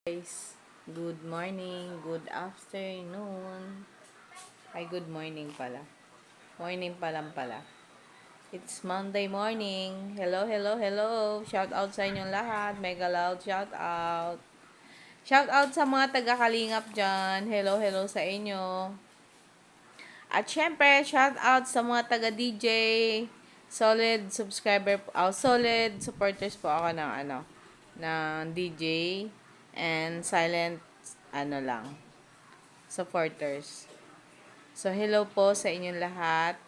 Guys, good morning, good afternoon. Ay, good morning pala. Morning pa lang pala. It's Monday morning. Hello, hello, hello. Shout out sa inyong lahat. Mega loud shout out. Shout out sa mga taga-kalingap dyan. Hello, hello sa inyo. At syempre, shout out sa mga taga-DJ. Solid subscriber, solid supporters po ako ng DJ and silent lang, supporters. So, hello po sa inyong lahat.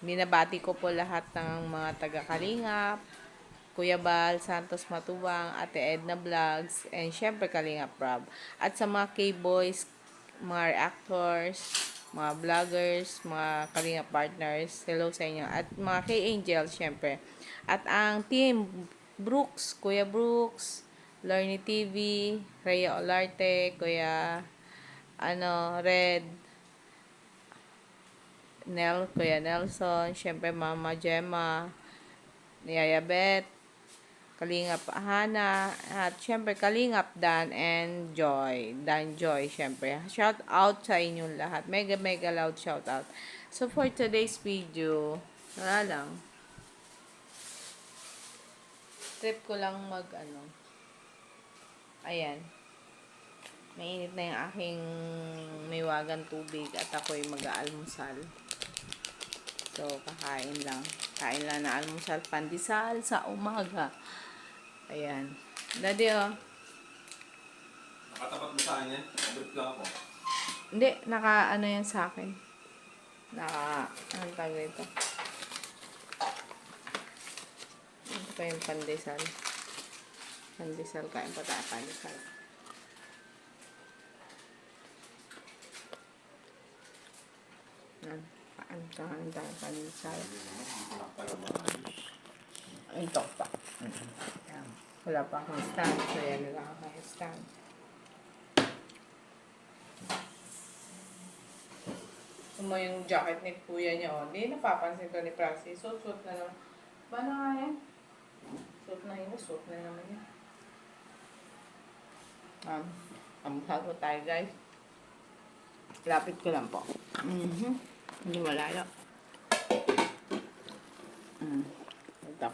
Binabati ko po lahat ng mga taga-Kalingap, Kuya Bal, Santos Matuwang, Ate Edna Vlogs, and syempre Kalingap Rob. At sa mga K-Boys, mga reactors, mga vloggers, mga Kalingap partners, hello sa inyo. At mga K-Angels, syempre. At ang team, Brooks, Kuya Brooks, Lorny TV, Rhea Olarte, Kuya Red, Kuya Nelson, syempre Mama Gemma, Yaya Beth, Kalingap Hana, at syempre Kalingap Dan and Joy. Dan Joy, syempre. Shout out sa inyong lahat. Mega mega loud shout out. So for today's video, wala lang. Trip ko lang ayan. Mainit na yung aking miwagang tubig at ako'y mag-aalmusal. So, kakain lang. Kain lang na almusal, pandesal sa umaga. Ayan. Daddy, oh. Nakatapat mo sa akin yan? Abot lang ako. Hindi, yan sa akin. Anong tawag dito? Ito pa yung pandesal. Pandesal, kain pa tayo pandesal. Kain tayo pandesal. Ito pa. Ayan. Wala pa akong stand. So, yan lang ako stand. Mo yung jacket ni kuya niya, oh. Hindi napapansin to ni Praxis. Suot na naman. Ba na nga yan? Suot na naman yan. Amhal ko tayo, guys. Lapit ko lang po. Hindi malayo. Ito.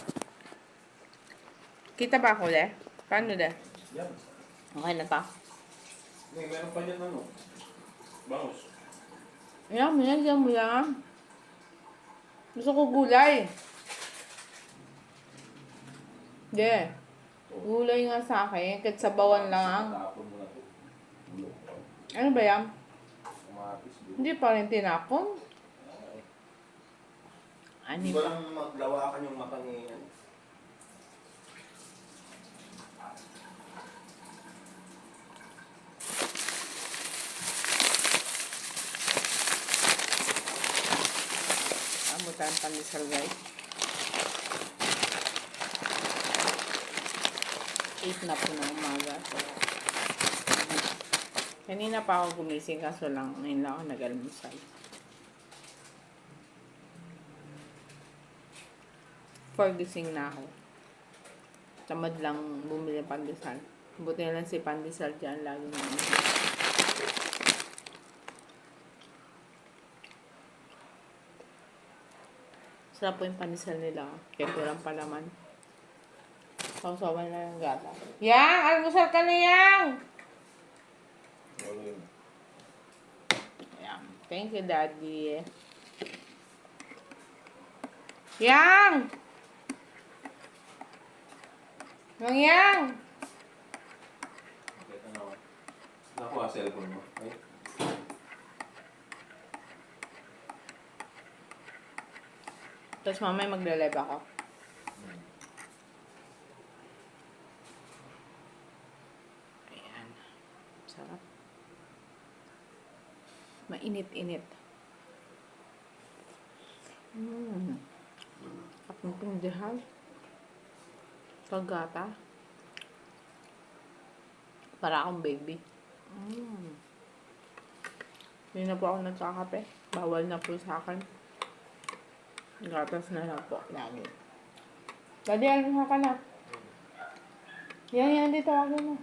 Kita ba ako, Le? Paano, Le? Yan. Okay na pa? Meron pa yan bangus. Yan mo lang. Gusto ko gulay. Hindi. Gulay nga sa akin. Kahit sabawan lang. Tapon mo na ito. Ano ba yan? Kumatis din. Hindi pa rin tinapon. Hindi ba lang maglawakan yung mata ni yan? Amutan pandesal, guys. 8 na po ng umaga. So, kanina pa ako gumising kaso lang ngayon lang ako nag-almusal. Gising na ako. Tamad lang bumili ng pandesal. Buti na lang si pandesal dyan lagi na. Sarap po yung pandesal nila. Kaya kurang palaman. Sausawan na yung gata. Yang! Almusal ka na, Yang! Ayan. Thank you, Daddy. Yang! Yang! Okay, nakuha cellphone mo. Okay? Tapos mamaya magla-live ako. Ayan. Sarap. Mainit-init. Kapag pindahan. Kagata. Para akong baby. Hindi na po ako nagkakape. Bawal na po sa akin. Gatas na lang po. Lagi. Daddy, almusal ka na. Yan, dito ako mo.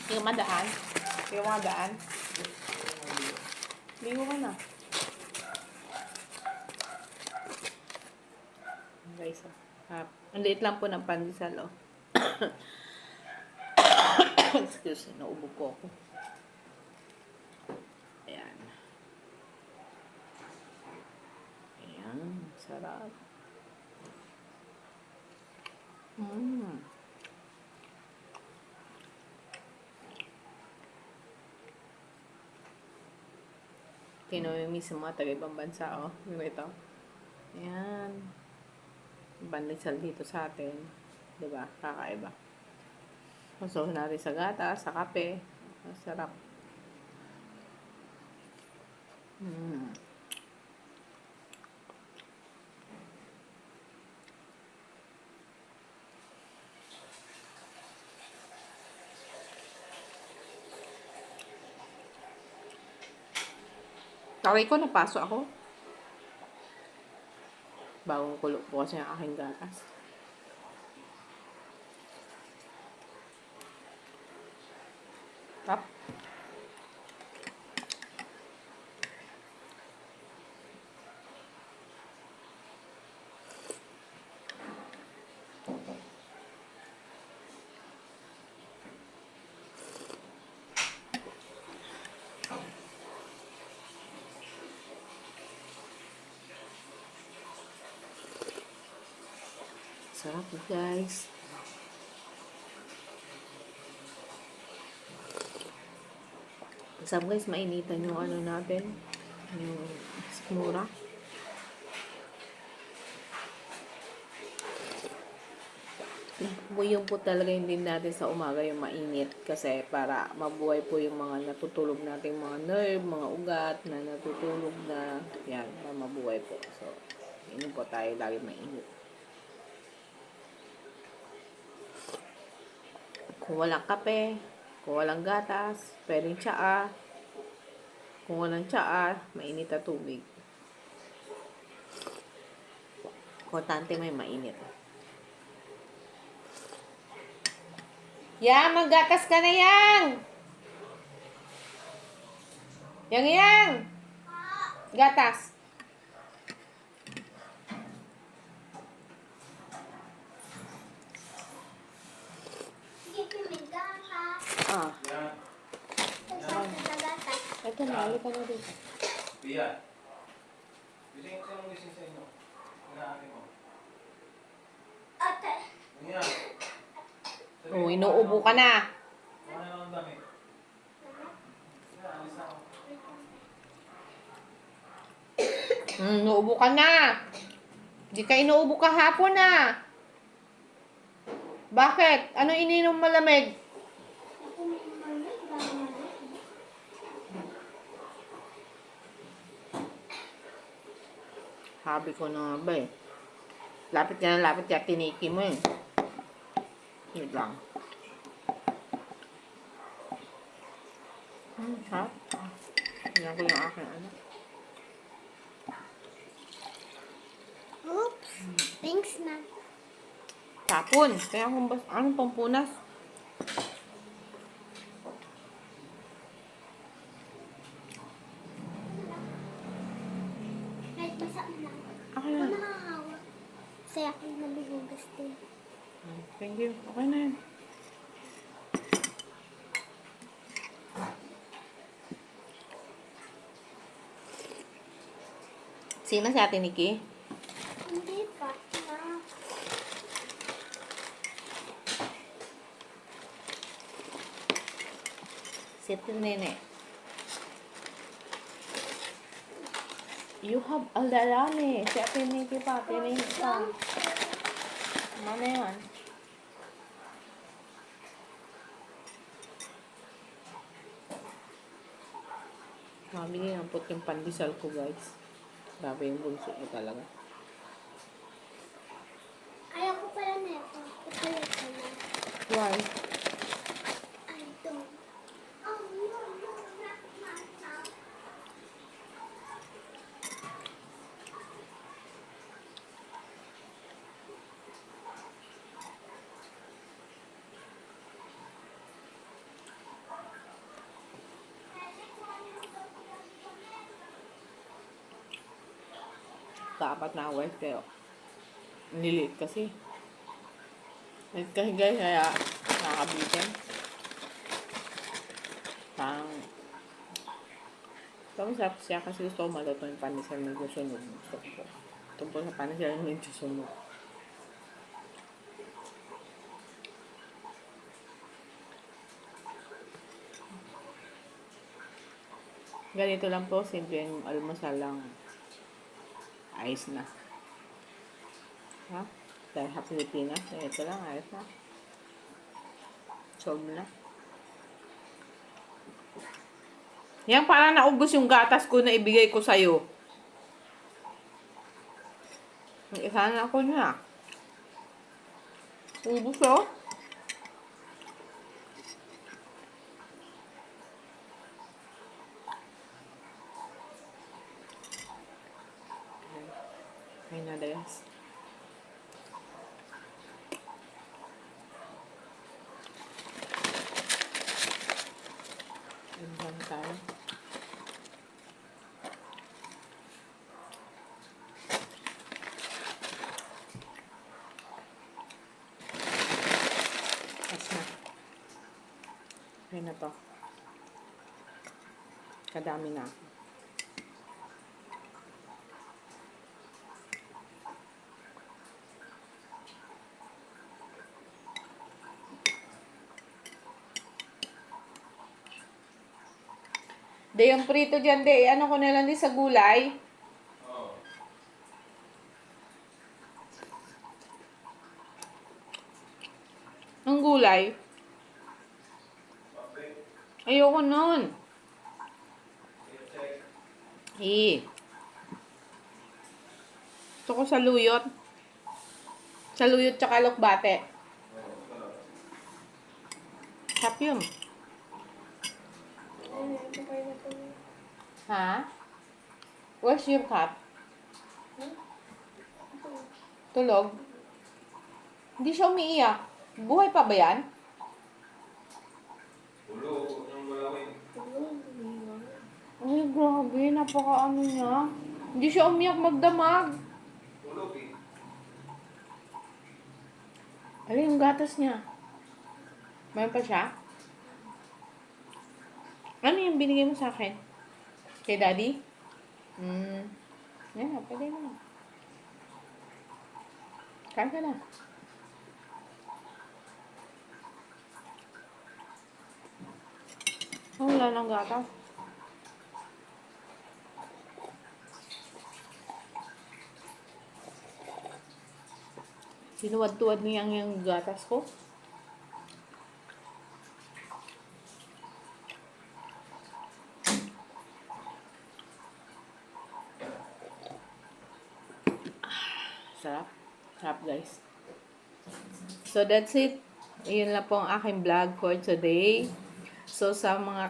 Hindi ka madaan. Hindi ka madaan. Ligo ka na. Guys, ang liit lang po ng pandesal, oh. Excuse me, naubo po ako. Ayan. Ayan, sarap. Tinamimiss ng mga taga-ibang bansa, oh. Yung ito. Ayan. Pandesal dito sa atin. Diba? Kakaiba. Masuhin natin sa gata, sa kape. Masarap. Tawag ko, napasok ako. Bagong kulo po kasi ang aking gatas. Tap. Sarap, guys. Sarap, guys. Mainitan yung ano natin. Yung mura. Yung po talaga yung din natin sa umaga yung mainit. Kasi para mabuhay po yung mga natutulog nating mga nerve, mga ugat na natutulog na. Yan, para mabuhay po. So, yun po tayo lagi mainit. Kung walang kape, kung walang gatas, pwedeng tsaa. Kung walang tsaa, mainit na tubig. Importante may mainit. Yang, maggatas ka na, Yang! Yang! Gatas. Ah. Yan. Ito na, halika na dito. Pia. Gising ko ng gising sa inyo. Inaari mo. Ate. Yan. Oh, inuubo ka na. Ano na ang dami? Yan, alis na ako. Inuubo ka na. Di ka inuubo kahapon na. Bakit? Ano ininom malamig? Sabi ko na ba eh. Lapit ka, tiniki mo eh. Wait lang. Ha? Tingnan ko yung aking ano. Oops. Thanks na. Tapon. Kaya kung anong pampunas? Kahit basa na lang. Okay Ako na. nakahawa. Kasi ako naluhugas din. Thank you. Okay na yan. Sino si Ate Nikki? Hindi pa. Si Ate Nene. You have Aldarani. Si Ate Nikki pa. Ate Nikki pa. Ano yan? Mami, ampot yung pandesal ko, guys. Grabe yung bunso ko talaga. Ayaw ko pala na ito. Ipalit ko na. Why? I don't. Oh, no, not my house. Magka-4 na hours pero niliit kasi. Niliit kasi guys, kaya nakakabitin. Tapos sarap siya kasi gusto ko maluto yung panisal na susunog. Gusto ko. Tungkol sa panisal na susunog. Ganito lang po, simple yung almusal lang. Ayos na. Ha? Dahil sa Pilipinas, ito lang, ayos na. Solve na. Yan, parang naubos yung gatas ko na ibigay ko sa'yo. Isa na ako niya. Ubus oh. Ay, nadayas. Yan tayo. Tapos na. Ayun na to. Kadami na. De, yung prito dyan, de, ano ko na lang din sa gulay. Oo. Ang gulay. Okay. Ayoko nun. Check. Gusto ko sa luyot. Sa luyot tsaka lokbate. Oo, sarap. Sarap yun. Ano, ito pa na ito. Ha? Where's your cat? Tulog? Hindi siya umiiyak. Buhay pa ba yan? Ulo, yung malawin. Ay, grabe. Napaka ano niya. Hindi siya umiyak magdamag. Ulog eh. Alin yung gatas niya? Mayroon pa siya? Ano yung binigay mo sa akin? Kay daddy? Yan na, pwede na. Kain ka na. Oh, wala nang gatas. Sinuwad-tuwad niya yung gatas ko. Sarap. Sarap, guys. So, that's it. Yun lang po ang aking vlog for today. So, sa mga,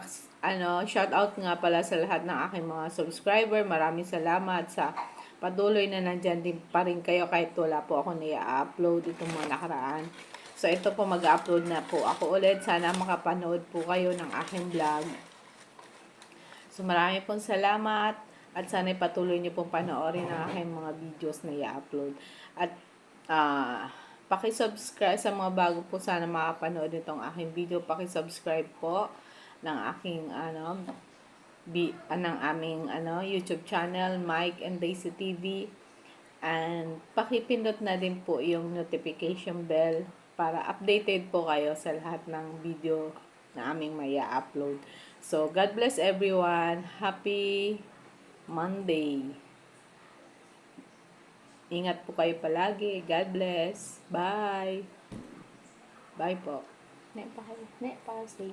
shout out nga pala sa lahat ng aking mga subscriber. Maraming salamat sa patuloy na nandyan din pa rin kayo kahit wala po ako na-upload itong mga nakaraan. So, ito po mag-upload na po ako ulit. Sana makapanood po kayo ng aking vlog. So, marami pong salamat. At sana patuloy niyo pong panoorin ang aking mga videos na i-upload. At, paki-subscribe sa mga bago po sana makapanood itong aking video. Paki-subscribe po ng aking, ng aming, YouTube channel, Mike and Daisy TV. And, pakipindot na din po yung notification bell para updated po kayo sa lahat ng video na aming maya upload. So, God bless everyone. Happy Monday. Ingat po kayo palagi. God bless. Bye. Bye po. Ne pa, stay.